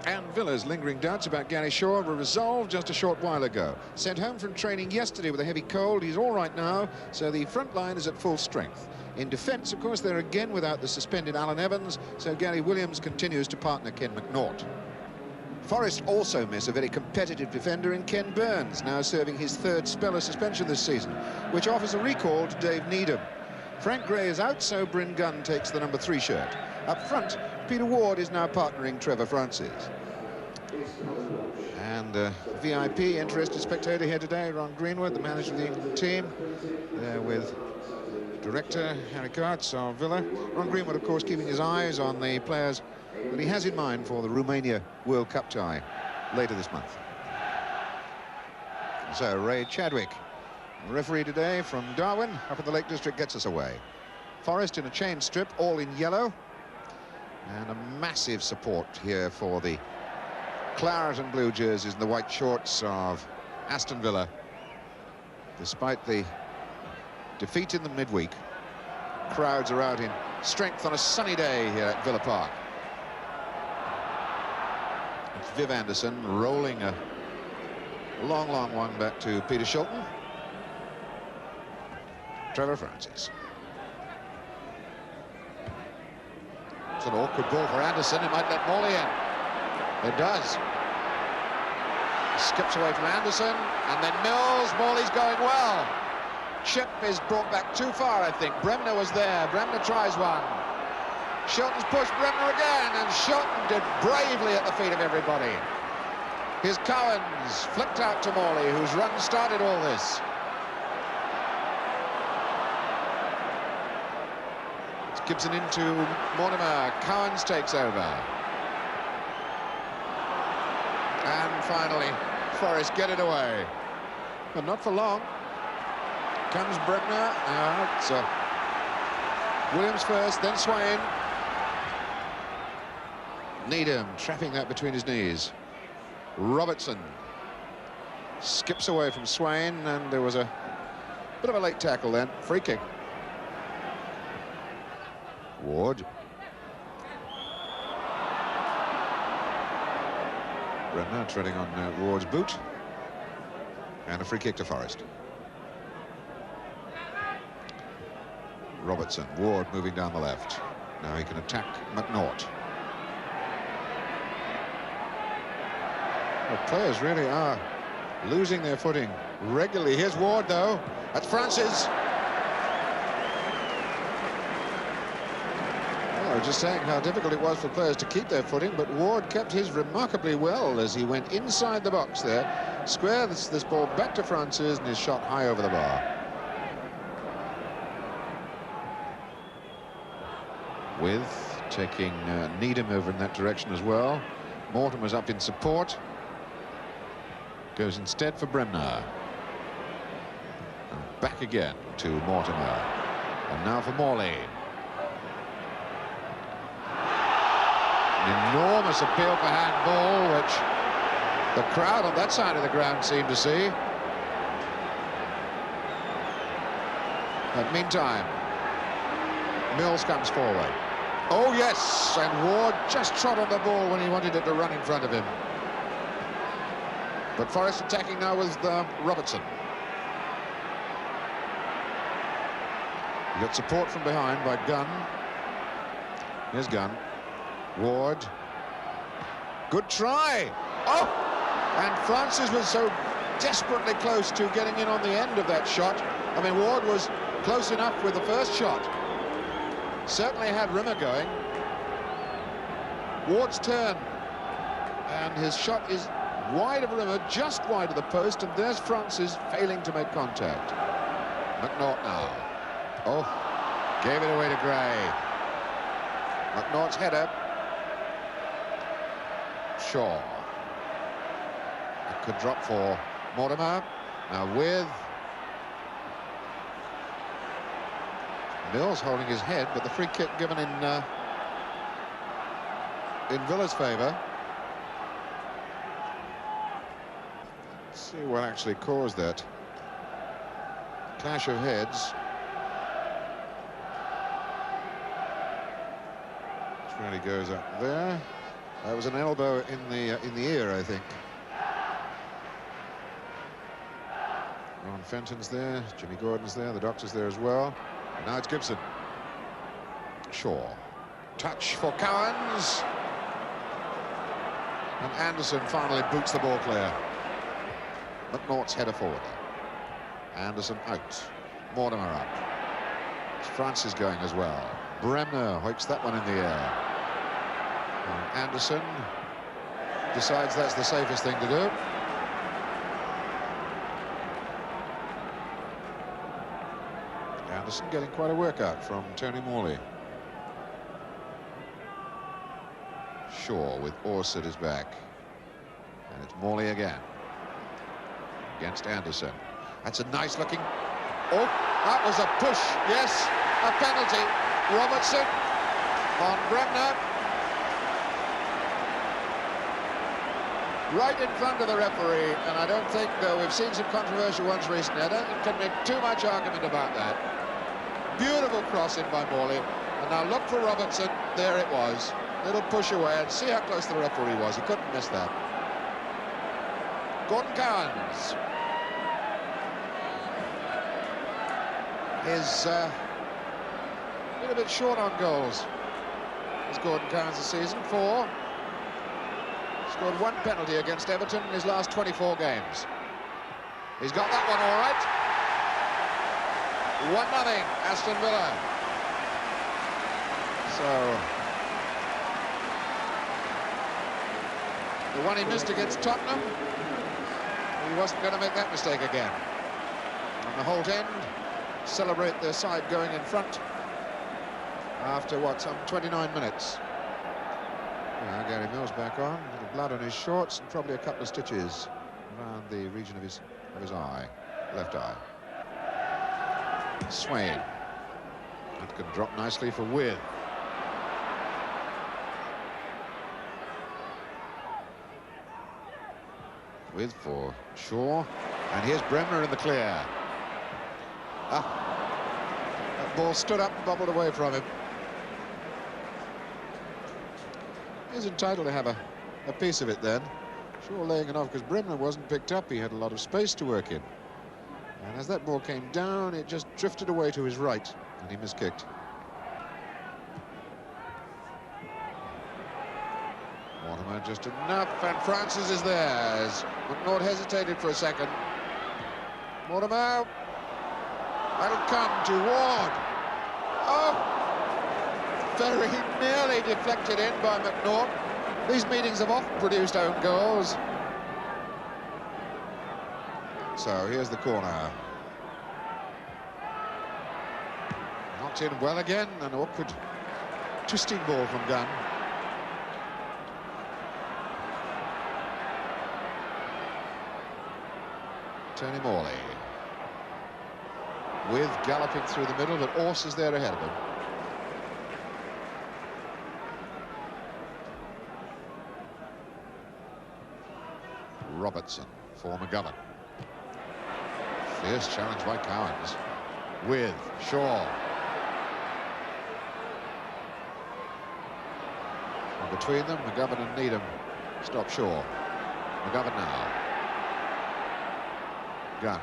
And Villa's lingering doubts about Gary Shaw were resolved just a short while ago. Sent home from training yesterday with a heavy cold. He's all right now, so the front line is at full strength. In defence, of course, they're again without the suspended Alan Evans, so Gary Williams continues to partner Ken McNaught. Forest also miss a very competitive defender in Ken Burns, now serving his third spell of suspension this season, which offers a recall to Dave Needham. Frank Gray is out, so Bryn Gunn takes the number 3 shirt. Up front, Peter Ward is now partnering Trevor Francis. And VIP interested spectator here today, Ron Greenwood, the manager of the England team, there with director Harry Kurtz of Villa. Ron Greenwood, of course, keeping his eyes on the players that he has in mind for the Romania World Cup tie later this month. So Ray Chadwick, referee today from Darwin, up in the Lake District, gets us away. Forest in a chain strip, all in yellow. And a massive support here for the claret and blue jerseys and the white shorts of Aston Villa. Despite the defeat in the midweek, crowds are out in strength on a sunny day here at Villa Park. It's Viv Anderson rolling a long one back to Peter Shilton. Trevor Francis. It's an awkward ball for Anderson. It might let Morley in. It does. Skips away from Anderson, and then Mills. Morley's going well. Chip is brought back too far, I think. Bremner was there. Bremner tries one. Shilton's pushed Bremner again, and Shilton did bravely at the feet of everybody. Here's Cowans, flicked out to Morley, whose run started all this. Gibson into Mortimer. Cowans takes over. And finally, Forest get it away. But not for long. Comes Bremner. It's Williams first, then Swain. Needham trapping that between his knees. Robertson skips away from Swain, and there was a bit of a late tackle then. Free kick. Ward. Bremner treading on Ward's boot. And a free kick to Forest. Robertson. Ward moving down the left. Now he can attack McNaught. The players really are losing their footing regularly. Here's Ward, though. That's Francis. I was just saying how difficult it was for players to keep their footing, but Ward kept his remarkably well as he went inside the box there. Square this ball back to Francis, and his shot high over the bar. With taking Needham over in that direction as well. Mortimer's up in support. Goes instead for Bremner. And back again to Mortimer. And now for Morley. An enormous appeal for handball, which the crowd on that side of the ground seemed to see. But meantime, Mills comes forward. Oh, yes, and Ward just trod on the ball when he wanted it to run in front of him. But Forest attacking now with Robertson. You got support from behind by Gunn. Here's Gunn. Ward. Good try. Oh! And Francis was so desperately close to getting in on the end of that shot. I mean, Ward was close enough with the first shot. Certainly had Rimmer going. Ward's turn. And his shot is wide of Rimmer, just wide of the post, and there's Francis failing to make contact. McNaught now. Oh, gave it away to Gray. McNaught's header. Shaw. It could drop for Mortimer. Now with Mills holding his head, but the free kick given in Villa's favour. Let's see what actually caused that clash of heads. Which really goes up there. That was an elbow in the ear, I think. Ron Fenton's there, Jimmy Gordon's there, the doctor's there as well. And now it's Gibson. Shaw. Touch for Cowans. And Anderson finally boots the ball clear. McNaught's header forward. Anderson out. Mortimer up. Francis going as well. Bremner hoiks that one in the air. And Anderson decides that's the safest thing to do. Anderson getting quite a workout from Tony Morley. Shaw with Orse at his back. And it's Morley again. Against Anderson. That's a nice looking... Oh, that was a push. Yes, a penalty. Robertson on Bremner. Right in front of the referee, and I don't think, though we've seen some controversial ones recently, I don't think we can make too much argument about that. Beautiful cross in by Morley, and now look for Robertson. There it was. Little push away, and see how close the referee was. He couldn't miss that. Gordon Cowans is been a bit short on goals. Is Gordon Cowans this season? 4. Scored 1 penalty against Everton in his last 24 games. He's got that one all right. 1-0, Aston Villa. So the one he missed against Tottenham, he wasn't going to make that mistake again. On the Holt end, celebrate their side going in front after what, some 29 minutes. Now Gary Mills back on, a little blood on his shorts and probably a couple of stitches around the region of his eye, left eye. Swain. That can drop nicely for With. With for Shaw. And here's Bremner in the clear. That ball stood up and bobbled away from him. He's entitled to have a piece of it then. Shaw laying it off because Bremner wasn't picked up. He had a lot of space to work in. And as that ball came down, it just drifted away to his right, and he miskicked. Mortimer just enough, and Francis is there as McNaught hesitated for a second. Mortimer, that'll come to Ward. Oh! Very nearly deflected in by McNaught. These meetings have often produced own goals. So here's the corner. Knocked in well again, an awkward twisting ball from Gunn. Tony Morley. With galloping through the middle, but Orse is there ahead of him. Robertson for McGovern. Fierce challenge by Cowans. With Shaw. And between them, McGovern and Needham stop Shaw. McGovern now. Gunn.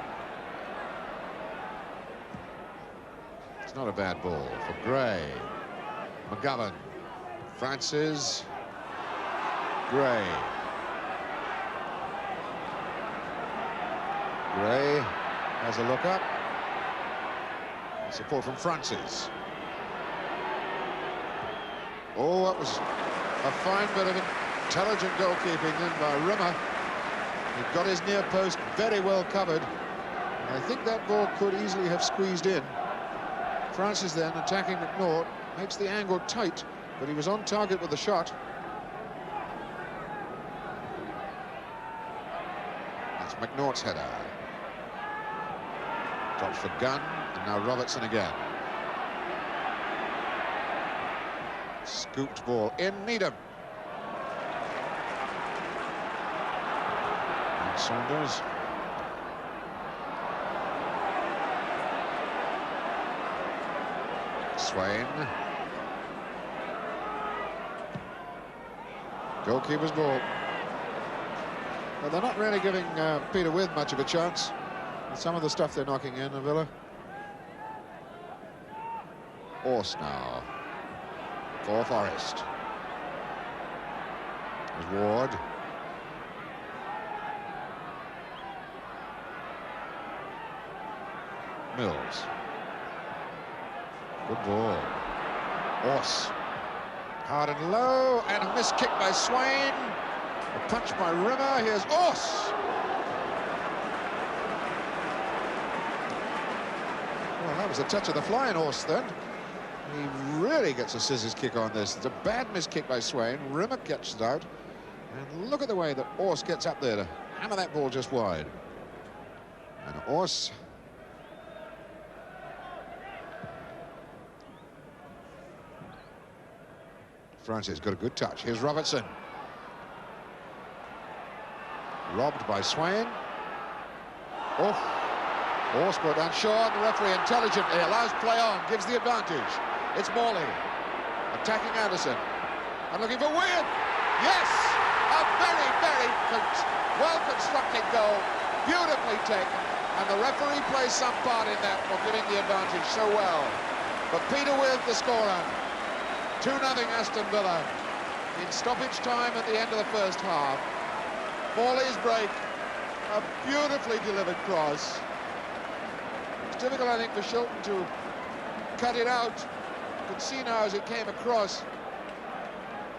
It's not a bad ball for Gray. McGovern. Francis. Gray. Gray has a look up. Support from Francis. Oh, that was a fine bit of intelligent goalkeeping then by Rimmer. He got his near post very well covered. And I think that ball could easily have squeezed in. Francis then attacking McNaught, makes the angle tight, but he was on target with the shot. That's McNaught's header. Drops for Gunn, and now Robertson again. Scooped ball in Needham. And Saunders. Swain. Goalkeeper's ball. Well, they're not really giving Peter With much of a chance with some of the stuff they're knocking in, Villa. Ors now for Forest. There's Ward. Mills. Good ball. Ors. Hard and low, and a missed kick by Swain. A punch by Rimmer. Here's Ors. Well, that was a touch of the fly in Ors then. He really gets a scissors kick on this. It's a bad missed kick by Swain. Rimmer gets it out. And look at the way that Ors gets up there to hammer that ball just wide. And Ors... Francis got a good touch. Here's Robertson. Robbed by Swain. Oh, Ors brought down Shaw, and the referee intelligently allows play on, gives the advantage. It's Morley attacking Anderson and looking for Wynn. Yes, a very, very well-constructed goal, beautifully taken, and the referee plays some part in that for giving the advantage so well. But Peter With, the scorer. 2-0 Aston Villa in stoppage time at the end of the first half. Morley's break, a beautifully delivered cross. It's difficult, I think, for Shilton to cut it out. You could see now as it came across,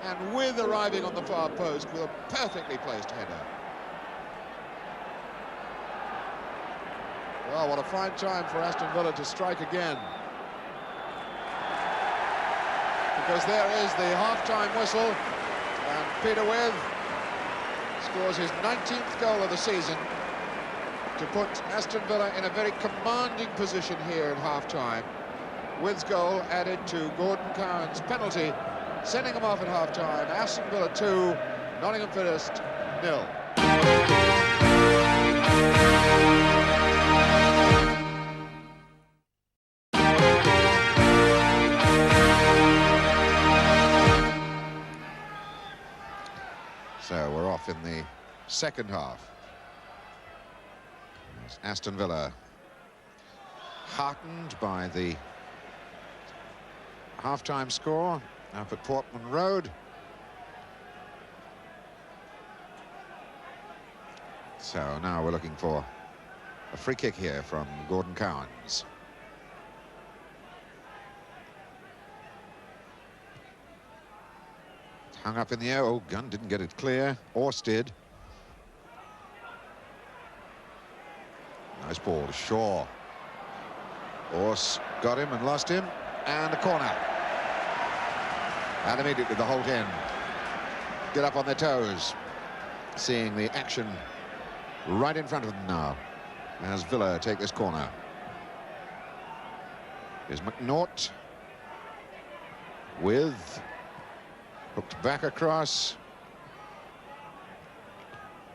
and With arriving on the far post with a perfectly placed header. Well, what a fine time for Aston Villa to strike again. Because there is the half-time whistle, and Peter With scores his 19th goal of the season to put Aston Villa in a very commanding position here at half-time. With's goal added to Gordon Cowan's penalty, sending him off at half-time. Aston Villa 2, Nottingham Forest 0. So we're off in the second half. It's Aston Villa heartened by the half-time score up at Portman Road. So now we're looking for a free kick here from Gordon Cowans. Hung up in the air. Oh, Gunn didn't get it clear. Ors did. Nice ball to Shaw. Ors got him and lost him. And a corner. And immediately the Holt end get up on their toes, seeing the action right in front of them now as Villa take this corner. Here's McNaught with... hooked back across.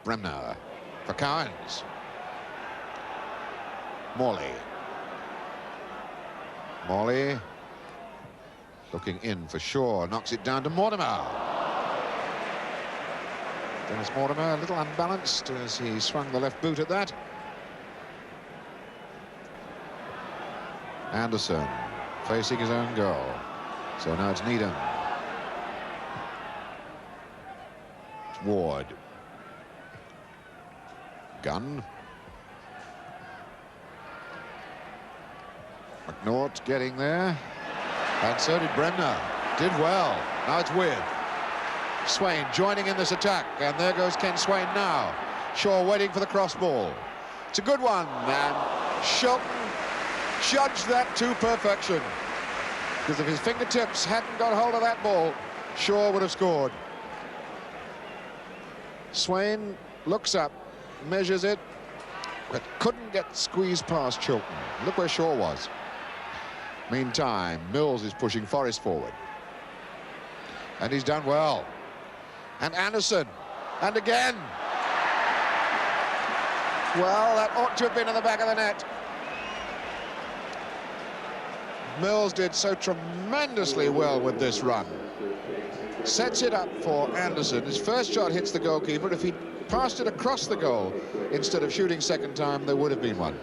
Bremner for Cowans. Morley. Morley looking in for Shaw. Knocks it down to Mortimer. Dennis Mortimer a little unbalanced as he swung the left boot at that. Anderson facing his own goal. So now it's Needham. Ward. Gunn. McNaught getting there. And so did Bremner. Did well. Now it's With. Swain joining in this attack. And there goes Ken Swain now. Shaw waiting for the cross ball. It's a good one. And Shilton judged that to perfection. Because if his fingertips hadn't got hold of that ball, Shaw would have scored. Swain looks up, measures it, but couldn't get squeezed past Chilton. Look where Shaw was. Meantime, Mills is pushing Forest forward. And he's done well. And Anderson. And again. Well, that ought to have been in the back of the net. Mills did so tremendously well with this run. Sets it up for Anderson. His first shot hits the goalkeeper. If he'd passed it across the goal instead of shooting second time, there would have been one.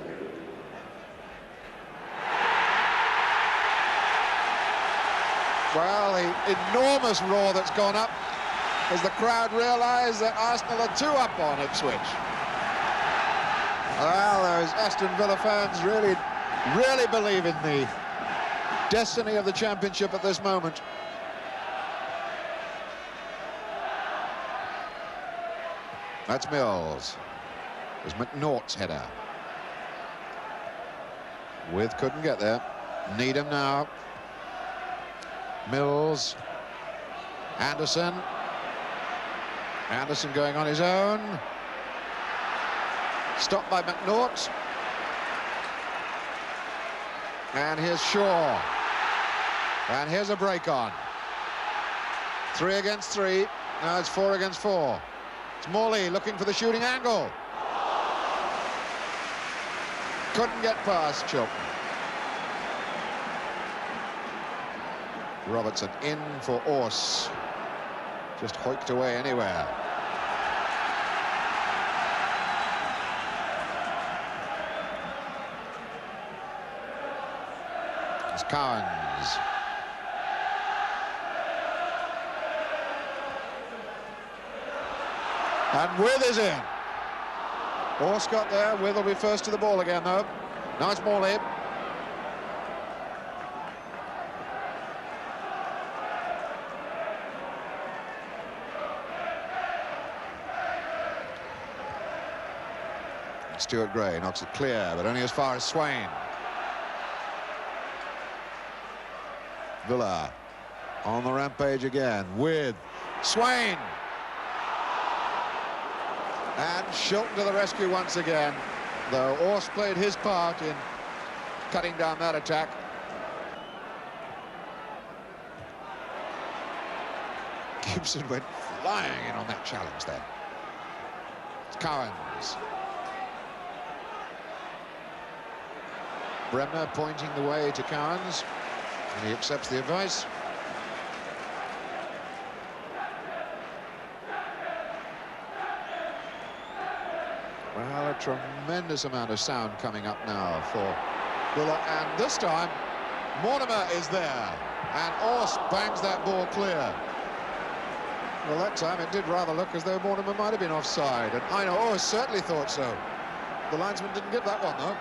Well, the enormous roar that's gone up as the crowd realise that Arsenal are 2 up on Ipswich. Well, those Aston Villa fans really believe in the destiny of the championship at this moment. That's Mills. There's McNaught's header. With couldn't get there. Needham now. Mills. Anderson. Anderson going on his own. Stopped by McNaught. And here's Shaw. And here's a break on. 3 against 3. Now it's 4 against 4. It's Morley looking for the shooting angle. Couldn't get past Chilton. Robertson in for Ors. Just hoiked away anywhere. It's Cowans. And With is in. Ors got there. With will be first to the ball again, though. Nice Morley. Stuart Gray knocks it clear, but only as far as Swain. Villa on the rampage again with Swain. And Shilton to the rescue once again, though Ors played his part in cutting down that attack. Gibson went flying in on that challenge then. It's Cowans. Bremner pointing the way to Cowans, and he accepts the advice. Well, a tremendous amount of sound coming up now for Villa, and this time Mortimer is there, and Ors bangs that ball clear. Well, that time it did rather look as though Mortimer might have been offside, and I know Ors certainly thought so. The linesman didn't give that one, though.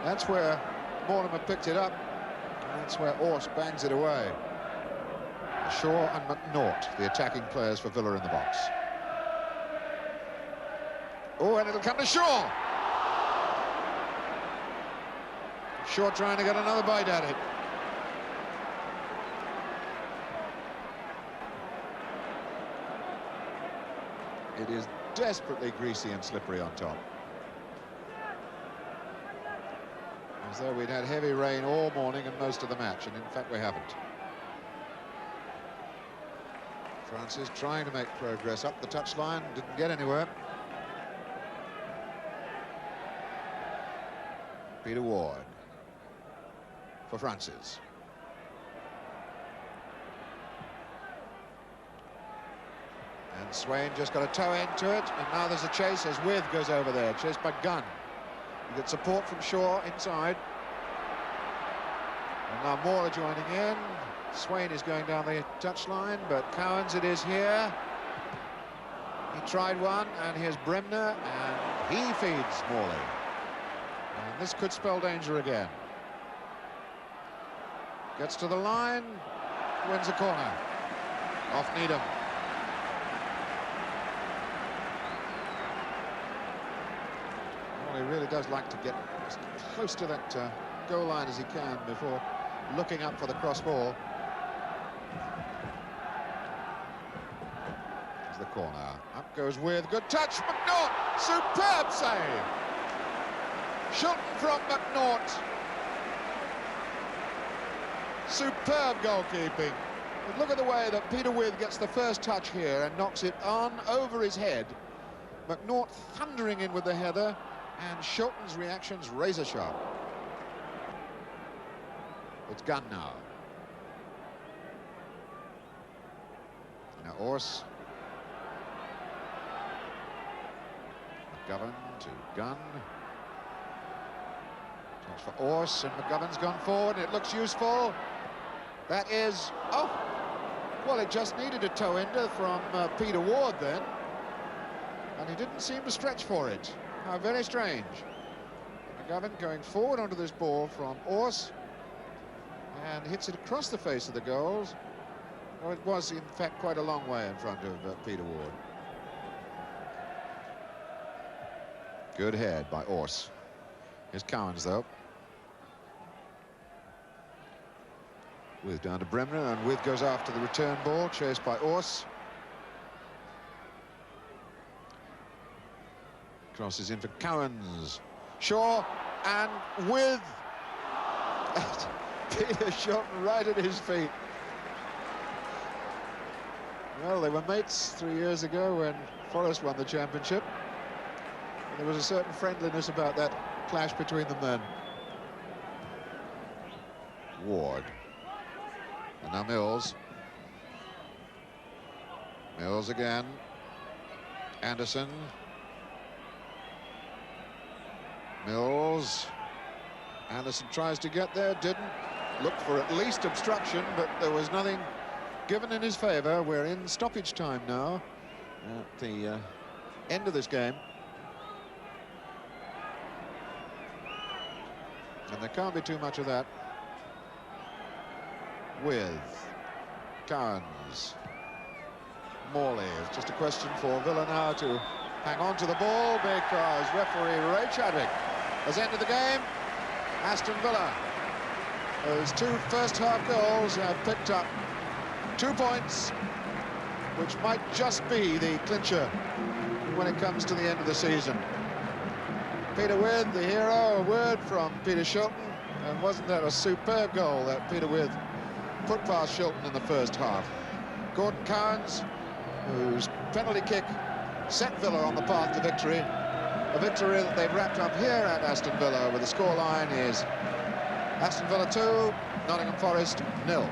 That's where Mortimer picked it up, and that's where Ors bangs it away. Shaw and McNaught, the attacking players for Villa in the box. Oh, and it'll come to Shaw. Shaw trying to get another bite at it. It is desperately greasy and slippery on top. As though we'd had heavy rain all morning and most of the match, and in fact we haven't. Francis trying to make progress up the touchline, didn't get anywhere. Peter Ward for Francis. And Swain just got a toe into it, and now there's a chase as With goes over there, chased by Gunn. You get support from Shaw inside. And now Moore joining in. Swain is going down the touchline, but Cowans it is here. He tried one, and here's Bremner, and he feeds Morley. And this could spell danger again. Gets to the line, wins a corner. Off Needham. He really does like to get as close to that goal line as he can before looking up for the cross ball. There's the corner. Up goes With. Good touch. McNaught. Superb save. Shilton from McNaught. Superb goalkeeping. But look at the way that Peter With gets the first touch here and knocks it on over his head. McNaught thundering in with the header. And Shilton's reactions razor sharp. It's Gunn now. Now Ors. McGovern to Gunn. Touch for Ors, and McGovern's gone forward. It looks useful. That is... Oh! Well, it just needed a toe-ender from Peter Ward then. And he didn't seem to stretch for it. How very strange. McGovern going forward onto this ball from Ors. And hits it across the face of the goals. Oh, it was, in fact, quite a long way in front of Peter Ward. Good head by Ors. Here's Cowans, though. With down to Bremner, and With goes after the return ball, chased by Ors. Crosses in for Cowans. Shaw, and With. Peter Shilton right at his feet. Well, they were mates 3 years ago when Forest won the championship. And there was a certain friendliness about that clash between them then. Ward. And now Mills. Mills again. Anderson. Mills. Anderson tries to get there, didn't. Looked for at least obstruction, but there was nothing given in his favour. We're in stoppage time now at the end of this game. And there can't be too much of that. With Cowans. Morley. It's just a question for Villa now to hang on to the ball, because referee Ray Chadwick has ended the game. Aston Villa, those two first-half goals, have picked up 2 points, which might just be the clincher when it comes to the end of the season. Peter With, the hero, a word from Peter Shilton, and wasn't that a superb goal that Peter With put past Shilton in the first half. Gordon Cowans, whose penalty kick set Villa on the path to victory. A victory that they've wrapped up here at Aston Villa, where the scoreline is Aston Villa 2, Nottingham Forest 0.